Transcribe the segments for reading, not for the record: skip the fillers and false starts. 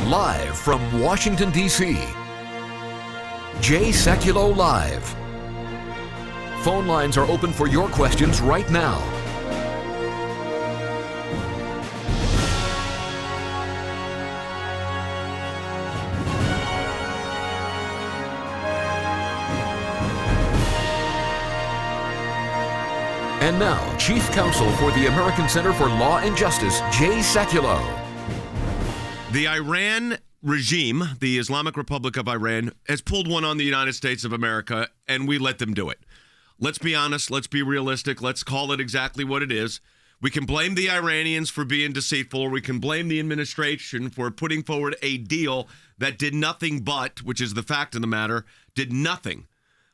Live from Washington, D.C., Sekulow Live. Phone lines are open for your questions right now. And now, Chief Counsel for the American Center for Law and Justice, Sekulow. The Iran regime, the Islamic Republic of Iran, has pulled one on the United States of America, and we let them do it. Let's be honest. Let's be realistic. Let's call it exactly what it is. We can blame the Iranians for being deceitful, or we can blame the administration for putting forward a deal that did nothing but, which is the fact of the matter, did nothing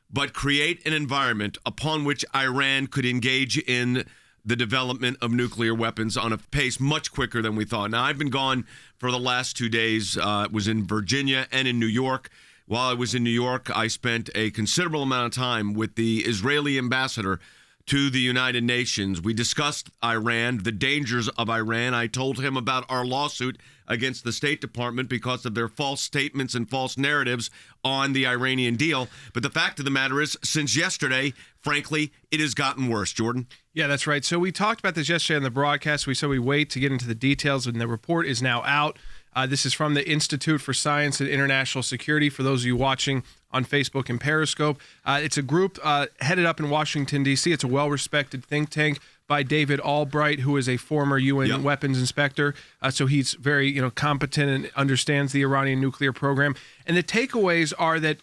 but create an environment upon which Iran could engage in the development of nuclear weapons on a pace much quicker than we thought. Now, I've been gone for the last 2 days. Was in Virginia and in New York. While I was in New York, I spent a considerable amount of time with the Israeli ambassador to the United Nations. We discussed Iran, the dangers of Iran. I told him about our lawsuit against the State Department because of their false statements and false narratives on the Iranian deal. But the fact of the matter is, since yesterday, frankly, it has gotten worse. Jordan? Yeah, that's right. So we talked about this yesterday on the broadcast. We said we wait to get into the details, and the report is now out. This is from the Institute for Science and International Security, for those of you watching on Facebook and Periscope. It's a group headed up in Washington, D.C. It's a well-respected think tank by David Albright, who is a former UN weapons inspector. So he's very competent and understands the Iranian nuclear program. And the takeaways are that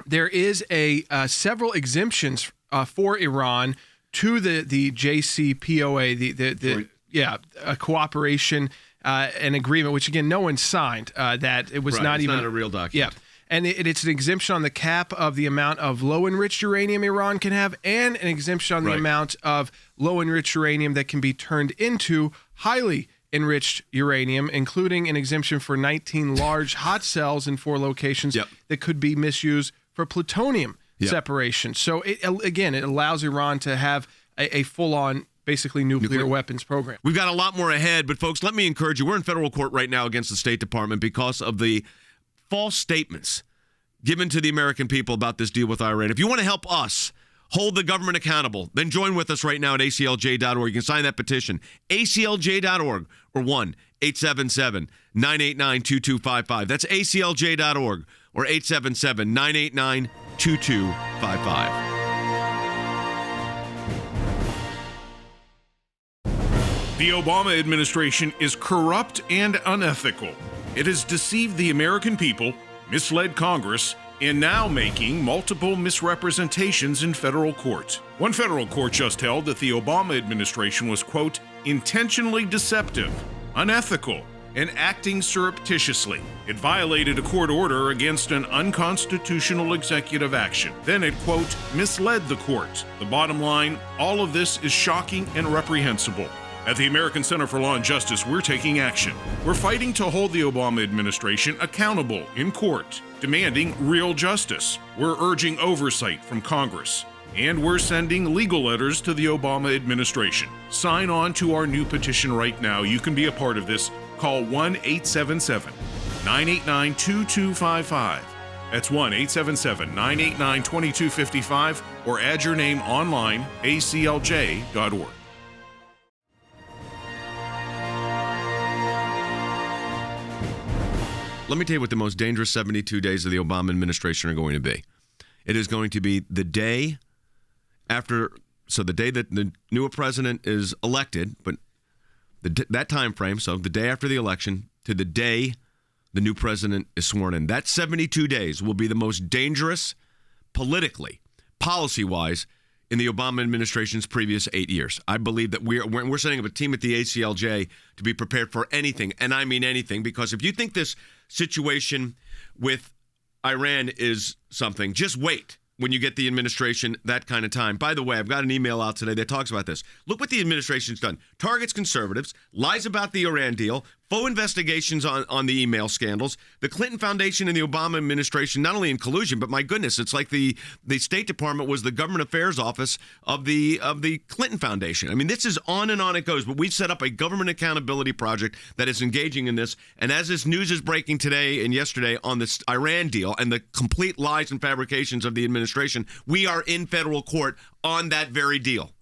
there is several exemptions for Iran to the JCPOA, a cooperation an agreement, which again no one signed. That it was right, not it's even not a real document. Yeah, and it's an exemption on the cap of the amount of low enriched uranium Iran can have, and an exemption on the amount of low enriched uranium that can be turned into highly enriched uranium, including an exemption for 19 large hot cells in 4 locations that could be misused for plutonium separation. So it allows Iran to have a full-on, basically nuclear weapons program. We've got a lot more ahead, but folks, let me encourage you. We're in federal court right now against the State Department because of the false statements given to the American people about this deal with Iran. If you want to help us hold the government accountable, then join with us right now at aclj.org. You can sign that petition, aclj.org, or 1-877-989-2255. That's aclj.org, or 877-989-2255. The Obama administration is corrupt and unethical. It has deceived the American people, misled Congress, and now making multiple misrepresentations in federal court. One federal court just held that the Obama administration was, quote, intentionally deceptive, unethical, and acting surreptitiously. It violated a court order against an unconstitutional executive action. Then it, quote, misled the court. The bottom line, all of this is shocking and reprehensible. At the American Center for Law and Justice, we're taking action. We're fighting to hold the Obama administration accountable in court, demanding real justice. We're urging oversight from Congress. And we're sending legal letters to the Obama administration. Sign on to our new petition right now. You can be a part of this. Call 1-877-989-2255. That's 1-877-989-2255, or add your name online, aclj.org. Let me tell you what the most dangerous 72 days of the Obama administration are going to be. It is going to be the day after, so the day that the new president is elected, but that time frame, so the day after the election to the day the new president is sworn in. That 72 days will be the most dangerous politically, policy-wise, in the Obama administration's previous 8 years. I believe that we're setting up a team at the ACLJ to be prepared for anything, and I mean anything, because if you think this situation with Iran is something, just wait when you get the administration that kind of time. By the way, I've got an email out today that talks about this. Look what the administration's done. Targets conservatives, lies about the Iran deal, Full investigations on the email scandals. The Clinton Foundation and the Obama administration, not only in collusion, but my goodness, it's like the State Department was the government affairs office of the Clinton Foundation. I mean, this is on and on it goes. But we've set up a government accountability project that is engaging in this. And as this news is breaking today and yesterday on this Iran deal and the complete lies and fabrications of the administration, we are in federal court on that very deal.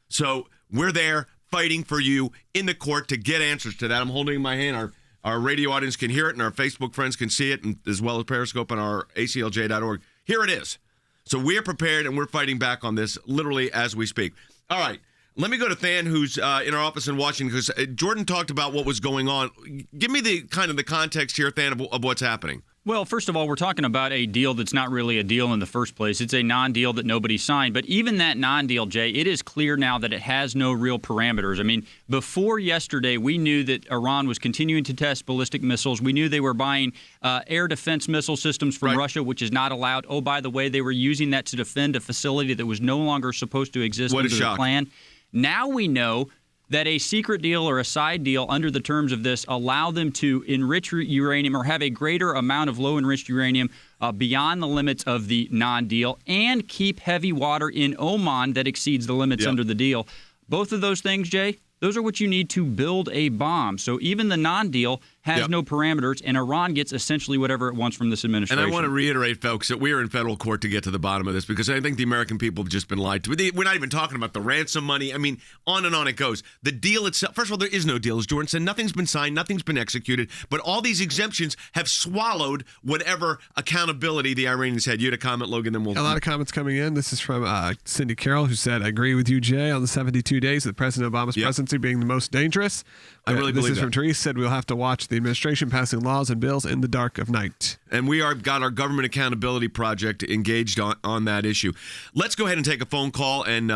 So we're there fighting for you in the court to get answers to that. I'm holding in my hand. Our radio audience can hear it, and our Facebook friends can see it, and as well as Periscope on our aclj.org. Here it is. So we're prepared, and we're fighting back on this literally as we speak. All right. Let me go to Than, who's in our office in Washington, because Jordan talked about what was going on. Give me the context here, Than, of what's happening. Well, first of all, we're talking about a deal that's not really a deal in the first place. It's a non-deal that nobody signed. But even that non-deal, Jay, it is clear now that it has no real parameters. I mean, before yesterday, we knew that Iran was continuing to test ballistic missiles. We knew they were buying air defense missile systems from Russia, which is not allowed. Oh, by the way, they were using that to defend a facility that was no longer supposed to exist under the plan. Now we know that a secret deal or a side deal under the terms of this allow them to enrich uranium or have a greater amount of low-enriched uranium beyond the limits of the non-deal and keep heavy water in Oman that exceeds the limits under the deal. Both of those things, Jay, those are what you need to build a bomb. So even the non-deal has no parameters, and Iran gets essentially whatever it wants from this administration. And I want to reiterate, folks, that we are in federal court to get to the bottom of this, because I think the American people have just been lied to. We're not even talking about the ransom money. I mean, on and on it goes. The deal itself, first of all, there is no deal. As Jordan said, nothing's been signed, nothing's been executed, but all these exemptions have swallowed whatever accountability the Iranians had. You had a comment, Logan, then we'll... A lot of comments coming in. This is from Cindy Carroll, who said, I agree with you, Jay, on the 72 days of President Obama's presidency being the most dangerous. I really believe this is that. from Therese, said we'll have to watch the administration passing laws and bills in the dark of night. And we got our government accountability project engaged on that issue. Let's go ahead and take a phone call and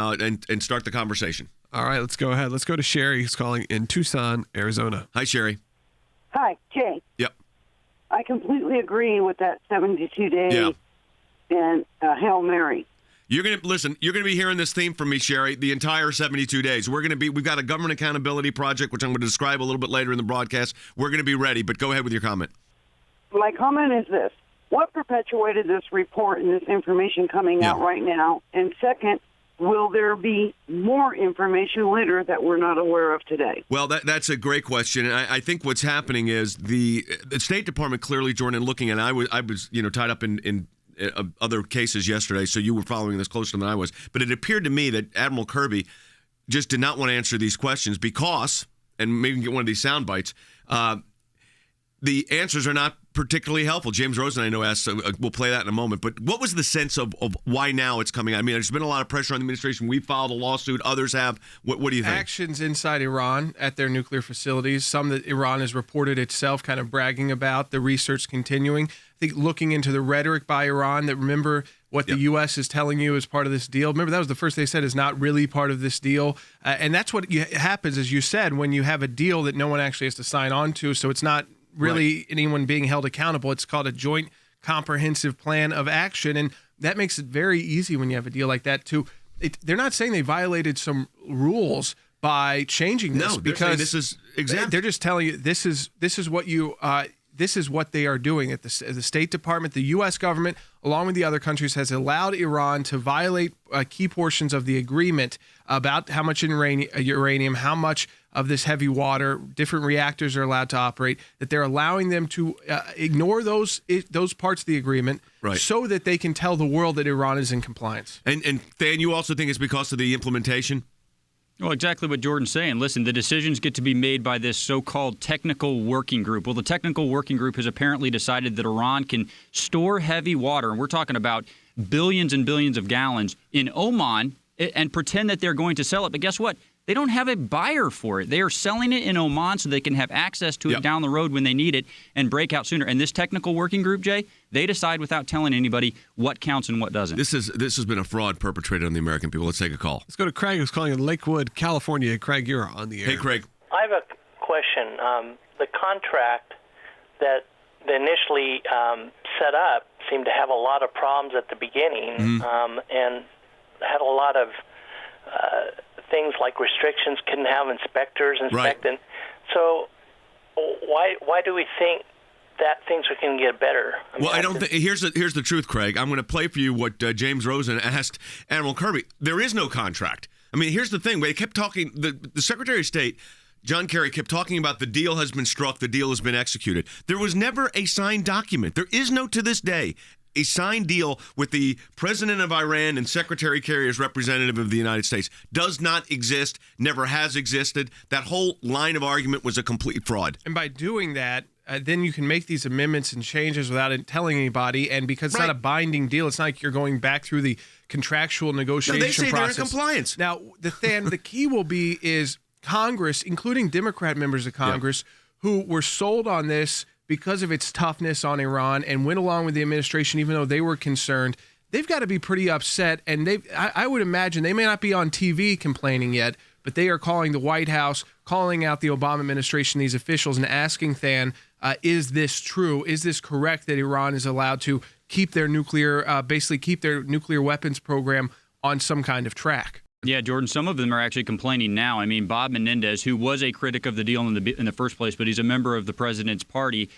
start the conversation. All right, let's go ahead. Let's go to Sherry, who's calling in Tucson, Arizona. Hi, Sherry. Hi, Jay. Yep. I completely agree with that 72-day and Hail Mary. You're going to be hearing this theme from me, Sherry, the entire 72 days. We've got a government accountability project, which I'm going to describe a little bit later in the broadcast. We're going to be ready, but go ahead with your comment. My comment is this. What perpetuated this report and this information coming out right now? And second, will there be more information later that we're not aware of today? Well, that's a great question. And I think what's happening is the State Department clearly, Jordan, looking at it, I was tied up in other cases yesterday, so you were following this closer than I was. But it appeared to me that Admiral Kirby just did not want to answer these questions because, and maybe get one of these sound bites, the answers are not particularly helpful. James Rosen, I know, asked, we'll play that in a moment, but what was the sense of why now it's coming out? I mean, there's been a lot of pressure on the administration. We filed a lawsuit. Others have. What do you think? Actions inside Iran at their nuclear facilities, some that Iran has reported itself kind of bragging about, the research continuing. I think looking into the rhetoric by Iran that remember what the U.S. is telling you as part of this deal. Remember, that was the first they said is not really part of this deal. And that's what happens, as you said, when you have a deal that no one actually has to sign on to. So it's not really anyone being held accountable. It's called a joint comprehensive plan of action. And that makes it very easy when you have a deal like that to they're not saying they violated some rules by changing this, because this is exempt. They're just telling you this is what you this is what they are doing at the State Department. The U.S. government, along with the other countries, has allowed Iran to violate key portions of the agreement about how much uranium, how much of this heavy water, different reactors are allowed to operate, that they're allowing them to ignore those parts of the agreement so that they can tell the world that Iran is in compliance. And Than, you also think it's because of the implementation? Well, exactly what Jordan's saying. Listen, the decisions get to be made by this so-called technical working group. Well, the technical working group has apparently decided that Iran can store heavy water, and we're talking about billions and billions of gallons, in Oman and pretend that they're going to sell it. But guess what? They don't have a buyer for it. They are selling it in Oman so they can have access to it down the road when they need it and break out sooner. And this technical working group, Jay, they decide without telling anybody what counts and what doesn't. This has been a fraud perpetrated on the American people. Let's take a call. Let's go to Craig, who's calling in Lakewood, California. Craig, you're on the air. Hey, Craig. I have a question. The contract that they initially set up seemed to have a lot of problems at the beginning and had a lot of things like restrictions, couldn't have inspectors inspecting. So why do we think that things can get better? I don't think. Here's the truth, Craig. I'm going to play for you what James Rosen asked Admiral Kirby. There is no contract. I mean, here's the thing. They kept talking. The Secretary of State, John Kerry, kept talking about the deal has been struck, the deal has been executed. There was never a signed document. There is no, to this day, a signed deal with the president of Iran and Secretary Kerry as representative of the United States. Does not exist, never has existed. That whole line of argument was a complete fraud. And by doing that, then you can make these amendments and changes without telling anybody. And because it's not a binding deal, it's not like you're going back through the contractual negotiation process. They say they're in compliance. Now, the key will be is Congress, including Democrat members of Congress, who were sold on this because of its toughness on Iran and went along with the administration even though they were concerned. They've got to be pretty upset. And I would imagine they may not be on TV complaining yet, but they are calling the White House, calling out the Obama administration, these officials, and asking Than, is this true? Is this correct that Iran is allowed to keep their nuclear weapons program on some kind of track? Yeah, Jordan, some of them are actually complaining now. I mean, Bob Menendez, who was a critic of the deal in the first place, but he's a member of the president's party,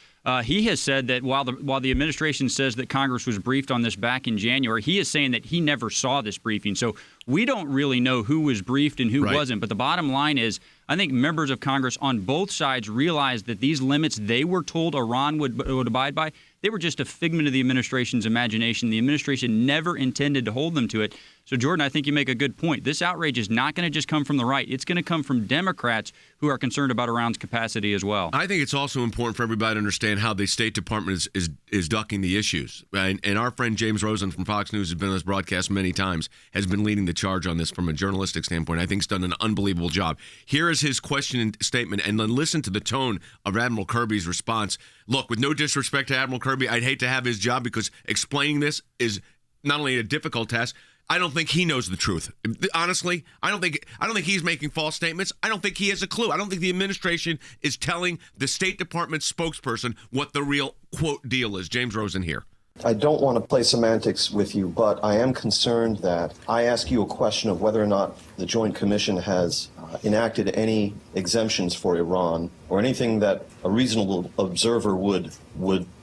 he has said that while the administration says that Congress was briefed on this back in January, he is saying that he never saw this briefing. So we don't really know who was briefed and who wasn't. But the bottom line is, I think members of Congress on both sides realized that these limits they were told Iran would abide by, they were just a figment of the administration's imagination. The administration never intended to hold them to it. So, Jordan, I think you make a good point. This outrage is not going to just come from the right. It's going to come from Democrats who are concerned about Iran's capacity as well. I think it's also important for everybody to understand how the State Department is ducking the issues. And our friend James Rosen from Fox News has been on this broadcast many times, has been leading the charge on this from a journalistic standpoint. I think he's done an unbelievable job. Here is his question and statement, and then listen to the tone of Admiral Kirby's response. Look, with no disrespect to Admiral Kirby, I'd hate to have his job because explaining this is not only a difficult task, I don't think he knows the truth. Honestly, I don't think he's making false statements. I don't think he has a clue. I don't think the administration is telling the State Department spokesperson what the real, quote, deal is. James Rosen here. I don't want to play semantics with you, but I am concerned that I ask you a question of whether or not the Joint Commission has enacted any exemptions for Iran or anything that a reasonable observer would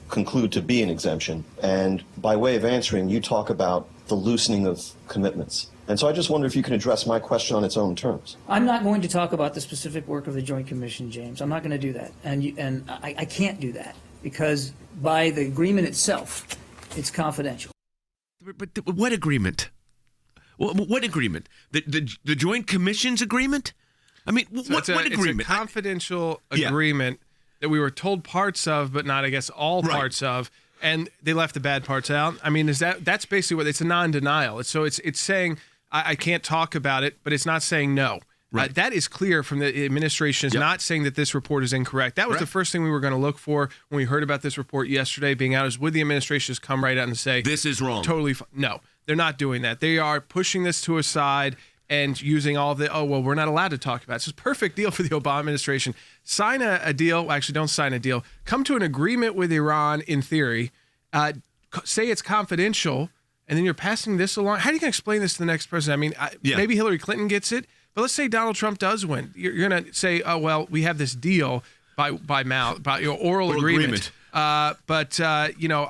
conclude to be an exemption. And by way of answering, you talk about the loosening of commitments. And so I just wonder if you can address my question on its own terms. I'm not going to talk about the specific work of the Joint Commission, James. I'm not going to do that. And I can't do that because by the agreement itself, it's confidential. But what agreement? What agreement? The Joint Commission's agreement? I mean, what agreement? It's a confidential agreement that we were told parts of, but not, I guess, all parts of. And they left the bad parts out. I mean, that's basically what it's a non-denial. So it's saying I can't talk about it, but it's not saying no. Right. That is clear from the administration. Is not saying that this report is incorrect. That was the first thing we were going to look for when we heard about this report yesterday being out. Is would the administration just come right out and say this is wrong? Totally. No, they're not doing that. They are pushing this to a side and using all of the, we're not allowed to talk about it. It's a perfect deal for the Obama administration. Sign a deal. Actually, don't sign a deal. Come to an agreement with Iran in theory. Say it's confidential, and then you're passing this along. How are you going to explain this to the next president? I mean, maybe Hillary Clinton gets it, but let's say Donald Trump does win. You're going to say, we have this deal by oral agreement. But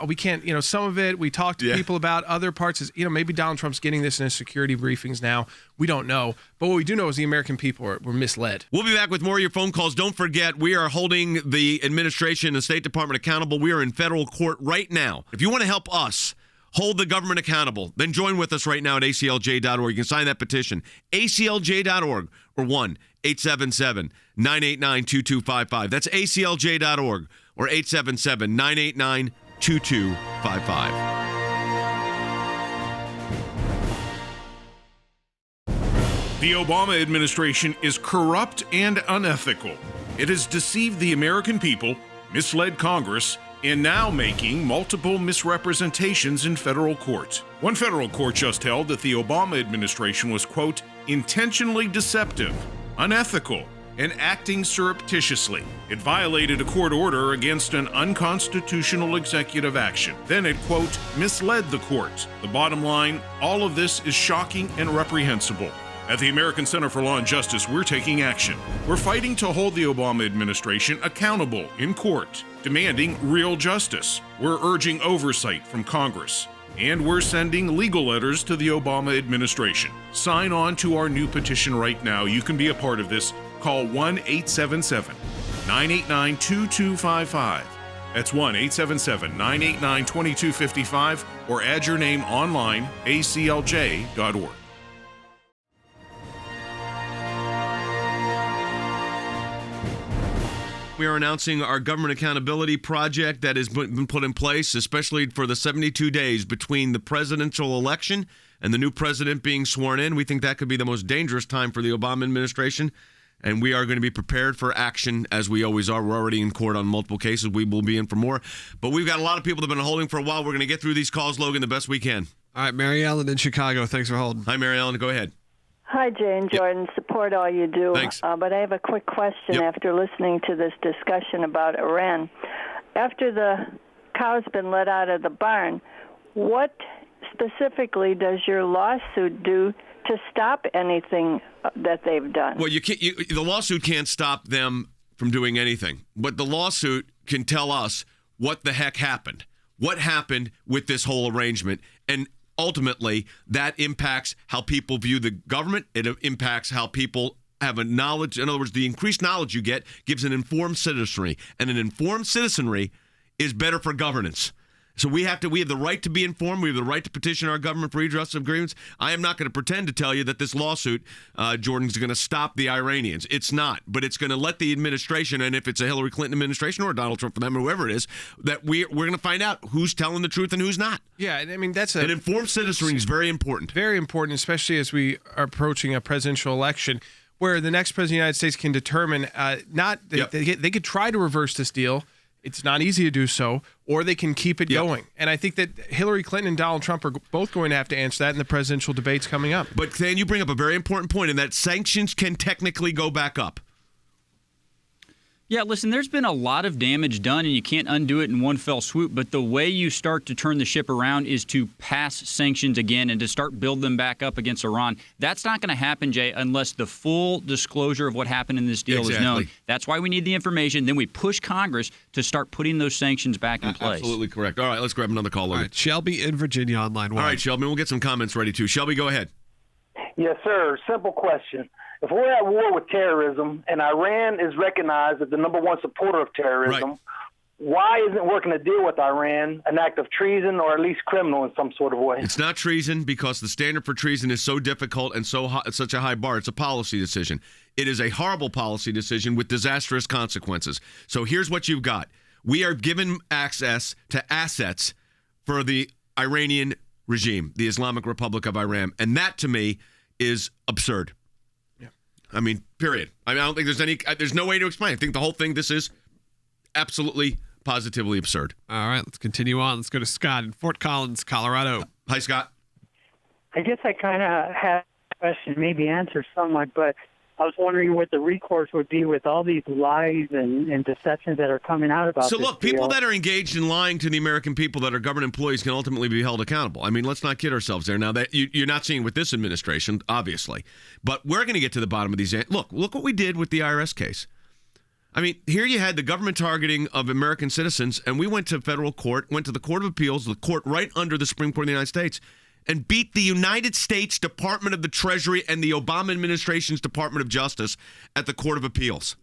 we can't, some of it, we talked to people about other parts is, maybe Donald Trump's getting this in his security briefings now. We don't know. But what we do know is the American people were misled. We'll be back with more of your phone calls. Don't forget, we are holding the administration and the State Department accountable. We are in federal court right now. If you want to help us hold the government accountable, then join with us right now at aclj.org. You can sign that petition, aclj.org, or 1-877-989-2255. That's aclj.org. or 877-989-2255. The Obama administration is corrupt and unethical. It has deceived the American people, misled Congress, and now making multiple misrepresentations in federal court. One federal court just held that the Obama administration was, quote, intentionally deceptive, unethical, and acting surreptitiously. It violated a court order against an unconstitutional executive action. Then it, quote, misled the court. The bottom line, all of this is shocking and reprehensible. At the American Center for Law and Justice, we're taking action. We're fighting to hold the Obama administration accountable in court, demanding real justice. We're urging oversight from Congress. And we're sending legal letters to the Obama administration. Sign on to our new petition right now. You can be a part of this. Call 1-877-989-2255. That's 1-877-989-2255, or add your name online, aclj.org. We are announcing our government accountability project that has been put in place, especially for the 72 days between the presidential election and the new president being sworn in. We think that could be the most dangerous time for the Obama administration, and we are going to be prepared for action as we always are. We're already in court on multiple cases. We will be in for more. But we've got a lot of people that have been holding for a while. We're going to get through these calls, Logan, the best we can. All right, Mary Ellen in Chicago. Thanks for holding. Hi, Mary Ellen. Go ahead. Hi, Jane Jordan. Support all you do. Thanks. But I have a quick question after listening to this discussion about Iran. After the cow's been let out of the barn, what specifically does your lawsuit do to stop anything that they've done? Well, the lawsuit can't stop them from doing anything, but the lawsuit can tell us what the heck happened. What happened with this whole arrangement? And ultimately, that impacts how people view the government. It impacts how people have a knowledge. In other words, the increased knowledge you get gives an informed citizenry, and an informed citizenry is better for governance. So we have the right to be informed. We have the right to petition our government for redress of grievances. I am not going to pretend to tell you that this lawsuit, Jordan, is going to stop the Iranians. It's not, but it's going to let the administration, and if it's a Hillary Clinton administration or Donald Trump for them or whoever it is, that we're going to find out who's telling the truth and who's not. Yeah, I mean, an informed citizenry is very important. Very important, especially as we are approaching a presidential election where the next president of the United States can determine they could try to reverse this deal. It's not easy to do so, or they can keep it going. And I think that Hillary Clinton and Donald Trump are both going to have to answer that in the presidential debates coming up. But then you bring up a very important point, in that sanctions can technically go back up. Yeah, listen, there's been a lot of damage done, and you can't undo it in one fell swoop. But the way you start to turn the ship around is to pass sanctions again and to start build them back up against Iran. That's not going to happen, Jay, unless the full disclosure of what happened in this deal is known. That's why we need the information. Then we push Congress to start putting those sanctions back in place. Absolutely correct. All right, let's grab another call. All right, Shelby in Virginia on line 1. All right, Shelby, we'll get some comments ready, too. Shelby, go ahead. Yes, sir. Simple question. If we're at war with terrorism and Iran is recognized as the number one supporter of terrorism, why isn't working a deal with Iran an act of treason or at least criminal in some sort of way? It's not treason because the standard for treason is so difficult and such a high bar. It's a policy decision. It is a horrible policy decision with disastrous consequences. So here's what you've got. We are given access to assets for the Iranian regime, the Islamic Republic of Iran. And that, to me, is absurd. I mean, period. I don't think there's no way to explain. I think the whole thing, this is absolutely, positively absurd. All right, let's continue on. Let's go to Scott in Fort Collins, Colorado. Hi, Scott. I guess I kind of had a question, maybe answer somewhat, but I was wondering what the recourse would be with all these lies and deceptions that are coming out about this. So look, people that are engaged in lying to the American people that are government employees can ultimately be held accountable. I mean, let's not kid ourselves there. Now, that you're not seeing with this administration, obviously, but we're going to get to the bottom of these. Look what we did with the IRS case. I mean, here you had the government targeting of American citizens, and we went to federal court, went to the Court of Appeals, the court right under the Supreme Court of the United States, and beat the United States Department of the Treasury and the Obama administration's Department of Justice at the Court of Appeals.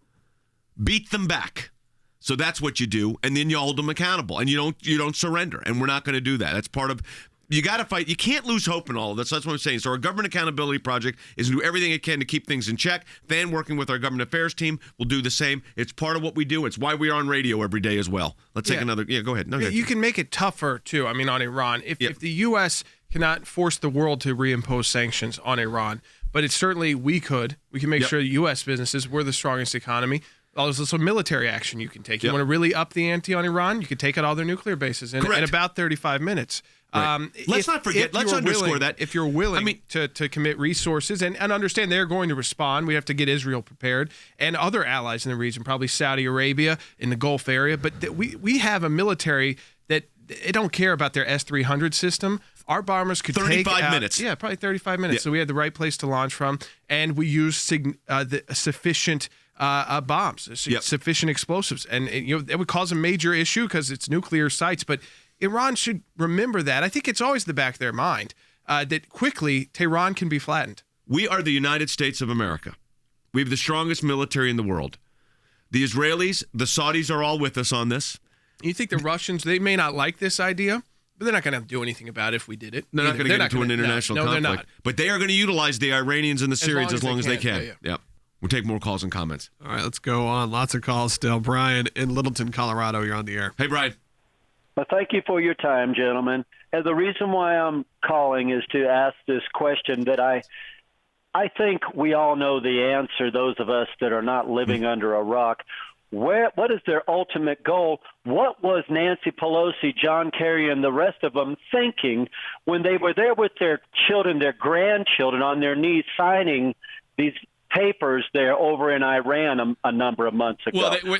Beat them back. So that's what you do, and then you hold them accountable, and you don't surrender, and we're not going to do that. That's part of. You got to fight. You can't lose hope in all of this. That's what I'm saying. So our government accountability project is to do everything it can to keep things in check. Then working with our government affairs team will do the same. It's part of what we do. It's why we are on radio every day as well. Let's take another. Yeah, go ahead. No, you can make it tougher, too. I mean, on Iran. If the U.S. cannot force the world to reimpose sanctions on Iran, but it's certainly we can make sure U.S. businesses, we're the strongest economy. There's also military action you can take. You want to really up the ante on Iran, you could take out all their nuclear bases in about 35 minutes. Right. Let's not forget. Let's underscore that. If you're willing to commit resources and understand they're going to respond, we have to get Israel prepared and other allies in the region, probably Saudi Arabia in the Gulf area. But we have a military that they don't care about their S-300 system. Our bombers could 35 minutes. Yeah, probably 35 minutes. Yeah. So we had the right place to launch from, and we used sufficient bombs, sufficient explosives, and it would cause a major issue because it's nuclear sites. But Iran should remember that. I think it's always the back of their mind that quickly Tehran can be flattened. We are the United States of America. We have the strongest military in the world. The Israelis, the Saudis are all with us on this. You think the Russians, they may not like this idea, but they're not going to do anything about it if we did it. They're not going to get into an international conflict. They're not. But they are going to utilize the Iranians and the Syrians as long as they can. Yeah. Yep. We'll take more calls and comments. All right, let's go on. Lots of calls still. Brian in Littleton, Colorado, you're on the air. Hey, Brian. Well, thank you for your time, gentlemen. And the reason why I'm calling is to ask this question that I think we all know the answer, those of us that are not living under a rock. What is their ultimate goal? What was Nancy Pelosi, John Kerry, and the rest of them thinking when they were there with their children, their grandchildren on their knees signing these papers there over in Iran a number of months ago? Well,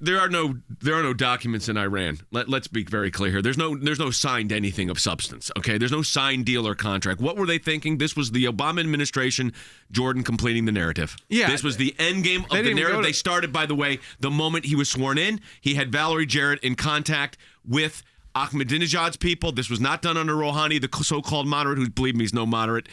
there are no documents in Iran. Let's be very clear here. There's no signed anything of substance. Okay, there's no signed deal or contract. What were they thinking? This was the Obama administration, Jordan completing the narrative. Yeah, this was the end game of the narrative. They started, by the way, the moment he was sworn in. He had Valerie Jarrett in contact with Ahmadinejad's people. This was not done under Rouhani, the so-called moderate, who, believe me, is no moderate.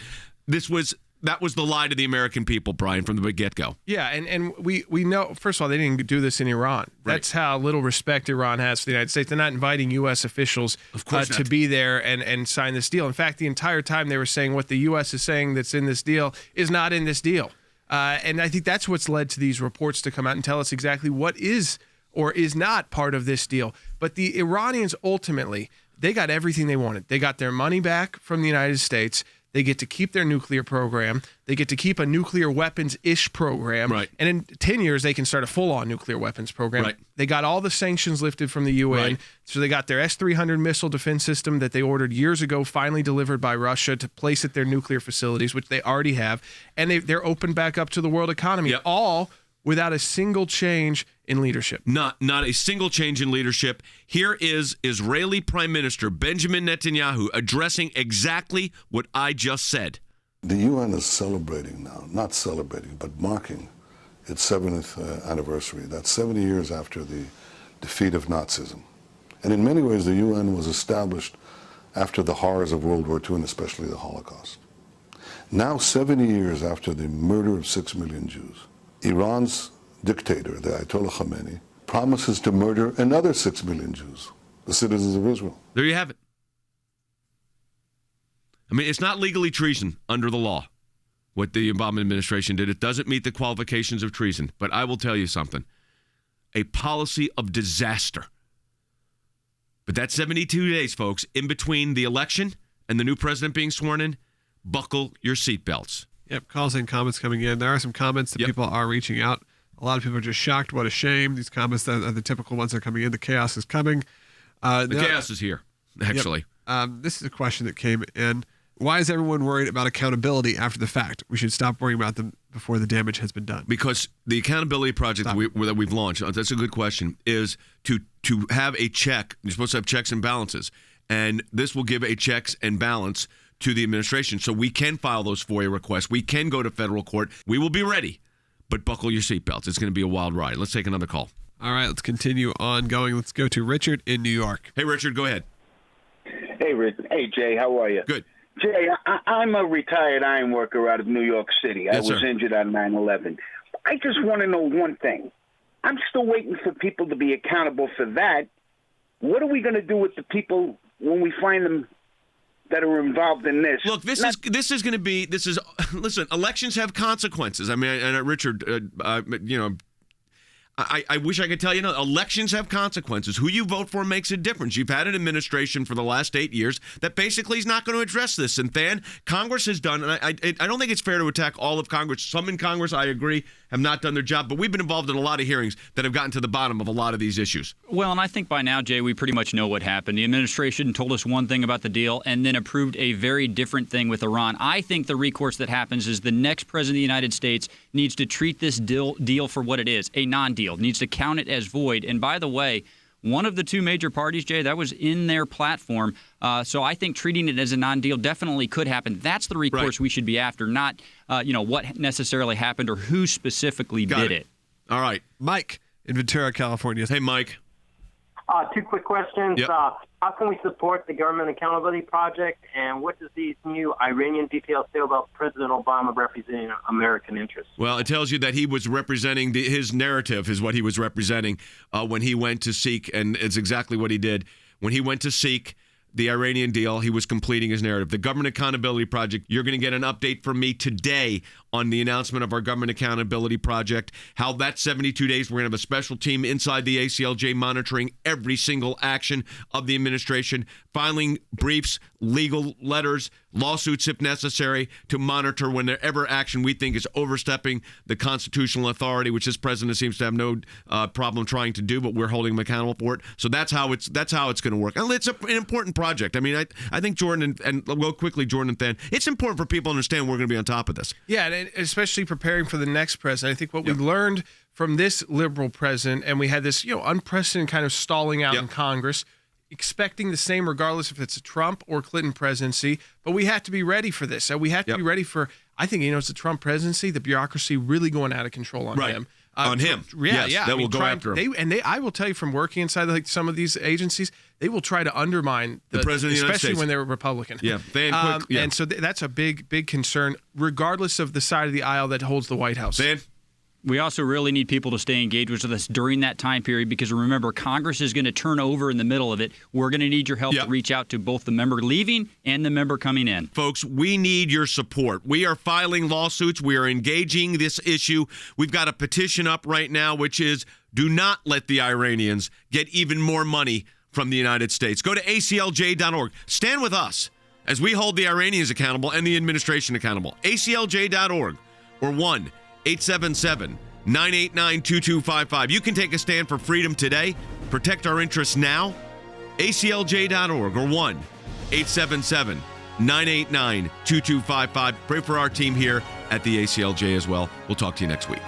That was the lie to the American people, Brian, from the get-go. Yeah, and we know, first of all, they didn't do this in Iran. Right. That's how little respect Iran has for the United States. They're not inviting U.S. officials to be there and sign this deal. In fact, the entire time they were saying what the U.S. is saying that's in this deal is not in this deal. And I think that's what's led to these reports to come out and tell us exactly what is or is not part of this deal. But the Iranians, ultimately, they got everything they wanted. They got their money back from the United States. They get to keep their nuclear program. They get to keep a nuclear weapons-ish program. Right. And in 10 years, they can start a full-on nuclear weapons program. Right. They got all the sanctions lifted from the UN. Right. So they got their S-300 missile defense system that they ordered years ago, finally delivered by Russia to place at their nuclear facilities, which they already have. And they're opened back up to the world economy, all without a single change in leadership. Not a single change in leadership. Here is Israeli Prime Minister Benjamin Netanyahu addressing exactly what I just said. The UN is celebrating now, not celebrating, but marking its 70th anniversary. That's 70 years after the defeat of Nazism. And in many ways, the UN was established after the horrors of World War II and especially the Holocaust. Now, 70 years after the murder of 6 million Jews, Iran's dictator, the Ayatollah Khamenei, promises to murder another 6 million Jews, the citizens of Israel. There you have it. I mean, it's not legally treason under the law, what the Obama administration did. It doesn't meet the qualifications of treason. But I will tell you something. A policy of disaster. But that 72 days, folks, in between the election and the new president being sworn in, buckle your seatbelts. Yep, calls and comments coming in. There are some comments that people are reaching out. A lot of people are just shocked. What a shame. These comments are the typical ones that are coming in. The chaos is coming. The chaos is here, actually. Yep. This is a question that came in. Why is everyone worried about accountability after the fact? We should stop worrying about them before the damage has been done. Because the accountability project that we've launched, that's a good question, is to have a check. You're supposed to have checks and balances. And this will give a checks and balance to the administration. So we can file those FOIA requests. We can go to federal court. We will be ready. But buckle your seatbelts. It's going to be a wild ride. Let's take another call. All right, let's continue on going. Let's go to Richard in New York. Hey, Richard, go ahead. Hey, Richard. Hey, Jay, how are you? Good. Jay, I'm a retired iron worker out of New York City. Yes, I was sir. injured on 9/11. I just want to know one thing. I'm still waiting for people to be accountable for that. What are we going to do with the people when we find them that are involved in this? Look, this is going to be. Listen. Elections have consequences. I mean, and Richard, I wish I could tell you. No, elections have consequences. Who you vote for makes a difference. You've had an administration for the last 8 years that basically is not going to address this. And Congress has done. And I don't think it's fair to attack all of Congress. Some in Congress, I agree, have not done their job. But we've been involved in a lot of hearings that have gotten to the bottom of a lot of these issues. Well, and I think by now, Jay, we pretty much know what happened. The administration told us one thing about the deal and then approved a very different thing with Iran. I think the recourse that happens is the next president of the United States needs to treat this deal for what it is, a non-deal, needs to count it as void. And by the way, one of the two major parties, Jay, that was in their platform. So I think treating it as a non-deal definitely could happen. That's the recourse we should be after, not what necessarily happened or who specifically did it. All right. Mike in Ventura, California. Hey, Mike. Two quick questions. Yep. How can we support the Government Accountability Project, and what does these new Iranian details say about President Obama representing American interests? Well, it tells you that he was representing his narrative is what he was representing when he went to seek, and it's exactly what he did. When he went to seek the Iranian deal, he was completing his narrative. The Government Accountability Project, you're going to get an update from me today on the announcement of our Government Accountability Project, how that 72 days, we're going to have a special team inside the ACLJ monitoring every single action of the administration, filing briefs, legal letters, lawsuits if necessary, to monitor whenever action we think is overstepping the constitutional authority, which this president seems to have no problem trying to do, but we're holding him accountable for it. So that's how it's going to work. And it's an important project. I mean, I think Jordan, and go quickly, Jordan and Than, it's important for people to understand we're going to be on top of this. Yeah, and especially preparing for the next president. I think what we learned from this liberal president, and we had this unprecedented kind of stalling out in Congress, expecting the same regardless if it's a Trump or Clinton presidency, but we have to be ready for this. So we have to be ready for, I think, it's the Trump presidency, the bureaucracy really going out of control on him. On him. Yeah. That will go after him. I will tell you from working inside some of these agencies, they will try to undermine the president of the United especially States. when they're Republican. Yeah. And so that's a big concern, regardless of the side of the aisle that holds the White House. We also really need people to stay engaged with us during that time period because remember, Congress is going to turn over in the middle of it. We're going to need your help to reach out to both the member leaving and the member coming in. Folks, we need your support. We are filing lawsuits. We are engaging this issue. We've got a petition up right now, which is do not let the Iranians get even more money from the United States. Go to aclj.org. Stand with us as we hold the Iranians accountable and the administration accountable. aclj.org or 1-877-989-2255. You can take a stand for freedom today. Protect our interests now. aclj.org or 1-877-989-2255. Pray for our team here at the ACLJ as well. We'll talk to you next week.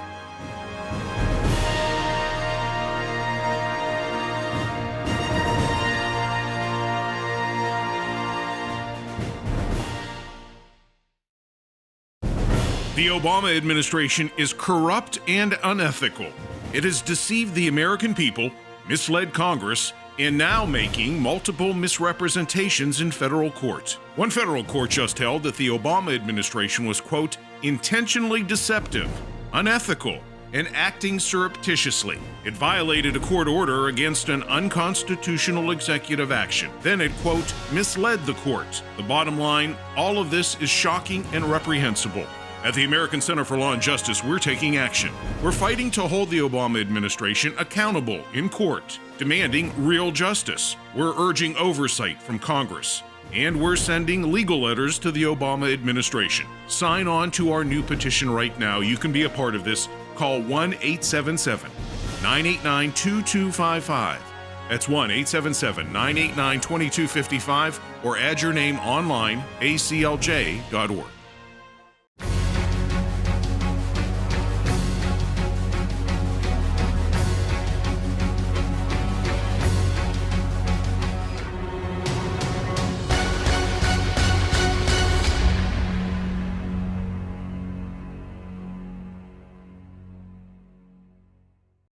The Obama administration is corrupt and unethical. It has deceived the American people, misled Congress, and now making multiple misrepresentations in federal court. One federal court just held that the Obama administration was, quote, intentionally deceptive, unethical, and acting surreptitiously. It violated a court order against an unconstitutional executive action. Then it, quote, misled the court. The bottom line, all of this is shocking and reprehensible. At the American Center for Law and Justice, we're taking action. We're fighting to hold the Obama administration accountable in court, demanding real justice. We're urging oversight from Congress. And we're sending legal letters to the Obama administration. Sign on to our new petition right now. You can be a part of this. Call 1-877-989-2255. That's 1-877-989-2255, or add your name online, aclj.org.